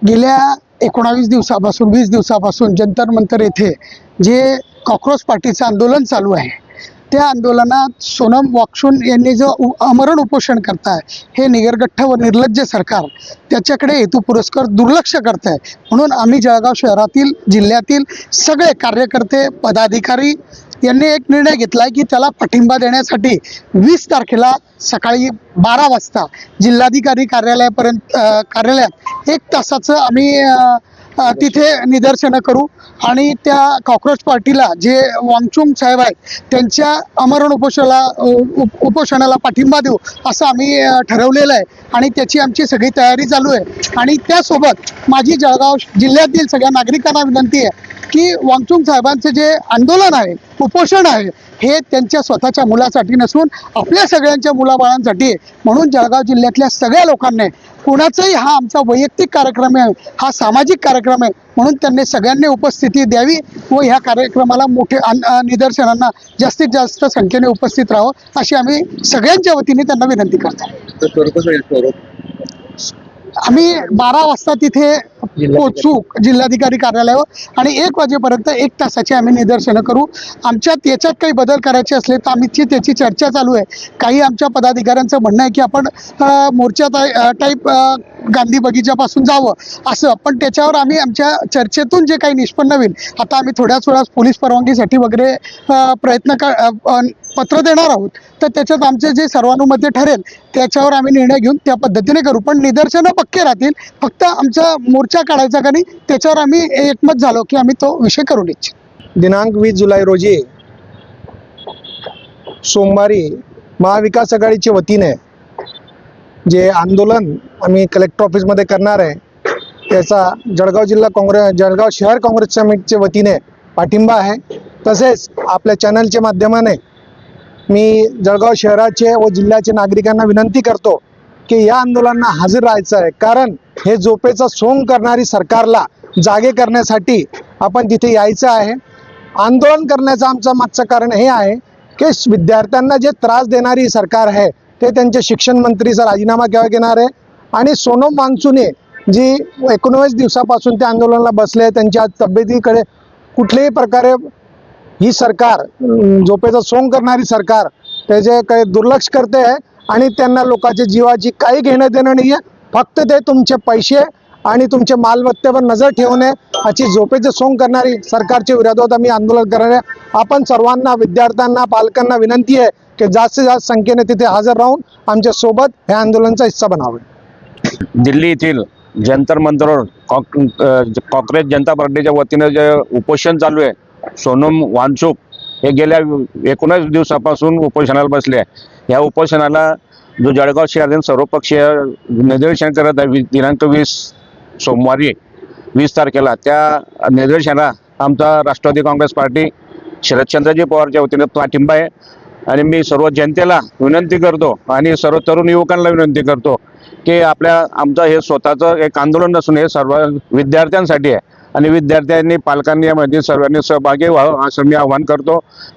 गेल्या 19 दिवसापासून 20 दिवसापासून जंतर मंतर येथे जे कॉकरोच पार्टीचं आंदोलन चालू आहे, त्या आंदोलनात सोनम वांगचुक यांनी जो आमरण उपोषण करताय, हे निगरगठ्ठ व निर्लज्ज सरकार त्याच्याकडे हेतू पुरस्कार दुर्लक्ष करत आहे. म्हणून आम्ही जळगाव शहरातील जिल्ह्यातील सगळे कार्यकर्ते पदाधिकारी यांनी एक निर्णय घेतला आहे की त्याला पाठिंबा देण्यासाठी 20 तारखेला सकाळी 12 वाजता जिल्हाधिकारी कार्यालयात 1 तासाचं आम्ही तिथे निदर्शनं करू आणि त्या कॉकरोच पार्टीला जे वांगचुक साहेब आहेत त्यांच्या आमरण उपोषणाला पाठिंबा देऊ असं आम्ही ठरवलेलं आहे आणि त्याची आमची सगळी तयारी चालू आहे. आणि त्यासोबत माझी जळगाव जिल्ह्यातील सगळ्या नागरिकांना विनंती आहे की वांगचुक साहेबांचं जे आंदोलन आहे, उपोषण आहे, हे त्यांच्या स्वतःच्या मुलासाठी नसून आपल्या सगळ्यांच्या मुलाबाळांसाठी आहे. म्हणून जळगाव जिल्ह्यातल्या सगळ्या लोकांनी कुणाचाही हा आमचा वैयक्तिक कार्यक्रम आहे, हा सामाजिक कार्यक्रम आहे, म्हणून त्यांनी सगळ्यांनी उपस्थिती द्यावी व ह्या कार्यक्रमाला निदर्शनांना जास्तीत जास्त संख्येने उपस्थित राहावं अशी आम्ही सगळ्यांच्या वतीने त्यांना विनंती करतो. आम्ही 12 वाजता तिथे पोहोचू जिल्हाधिकारी कार्यालयावर आणि 1 वाजेपर्यंत 1 तासाची आम्ही निदर्शनं करू. आमच्यात याच्यात काही बदल करायचे असले तर आमची त्याची चर्चा चालू आहे. काही आमच्या पदाधिकाऱ्यांचं म्हणणं आहे की आपण मोर्चा टाईप गांधी बगीच्यापासून जावं असं, पण त्याच्यावर आम्ही आमच्या चर्चेतून जे काही निष्पन्न होईल, आता आम्ही थोड्याच वेळात पोलीस परवानगीसाठी वगैरे पत्र देणार आहोत, तर त्याच्यात आमचे जे सर्वानुमते ठरेल त्याच्यावर आम्ही निर्णय घेऊन त्या पद्धतीने करू. पण निदर्शनं पक्के राहतील, फक्त आमचा मोर्चा काढायचा का नाही त्याच्यावर आम्ही एकमत झालो की आम्ही तो विषय करू इच्छितो. दिनांक 20 जुलै रोजी सोमवारी महाविकास आघाडीच्या वतीने जे आंदोलन आम्ही कलेक्टर ऑफिसमध्ये करणार आहे, त्याचा जळगाव शहर काँग्रेस समितीच्या वतीने पाठिंबा आहे. तसेच आपल्या चॅनलच्या माध्यमाने मी जळगाव शहराचे व जिल्ह्याचे नागरिकांना विनंती करतो की या आंदोलनाला हजर राहायचं आहे, कारण हे झोपेचा सोंग करणारी सरकारला जागे करण्यासाठी आपण तिथे यायचं आहे. आंदोलन करण्याचं आमचं मागचं कारण हे आहे की विद्यार्थ्यांना जे त्रास देणारी सरकार आहे ते त्यांचे शिक्षण मंत्रीचा राजीनामा केव्हा घेणार आहे आणि सोनम वांगचुकने जी 19 दिवसापासून त्या आंदोलनाला बसले, त्यांच्या तब्येतीकडे कुठल्याही प्रकारे ही सरकार झोपेचं सोंग करणारी सरकार त्याच्याकडे दुर्लक्ष करते आहे आणि त्यांना लोकांच्या जीवाची काही घेणं देणं नाही आहे. फक्त ते तुमचे पैसे आणि तुमच्या मालमत्तेवर नजर ठेवणे अशी झोपेचं सोंग करणारी सरकारच्या विरोधात आम्ही आंदोलन करणार आहे. आपण सर्वांना, विद्यार्थ्यांना, पालकांना विनंती आहे की जास्तीत जास्त संख्येने तिथे हजर राहून आमच्या सोबत हे आंदोलनाचा हिस्सा बनावे. दिल्ली येथील जंतर मंतरवर काँग्रेस जनता पार्टीच्या वतीने जे उपोषण चालू आहे, सोनम वांगचुक हे गेल्या 19 दिवसापासून उपोषणाला बसले आहे. या उपोषणाला जो जळगाव शहरातील सर्वपक्षीय निदर्शन करत आहे दिनांक 20 सोमवारी 20 तारखेला, त्या निदर्शनाला आमचा राष्ट्रवादी काँग्रेस पार्टी शरदचंद्रजी पवारच्या वतीने पाठिंबा आहे. आणि मी सर्व जनतेला विनंती करतो आणि सर्व तरुण युवकांना विनंती करतो की आमचं हे स्वतःचं एक आंदोलन नसून हे सर्व विद्यार्थ्यांसाठी आहे आणि विद्यार्थ्यांनी, पालकांनी यामध्ये सर्वांनी सहभागी व्हावं असं मी आवाहन करतो.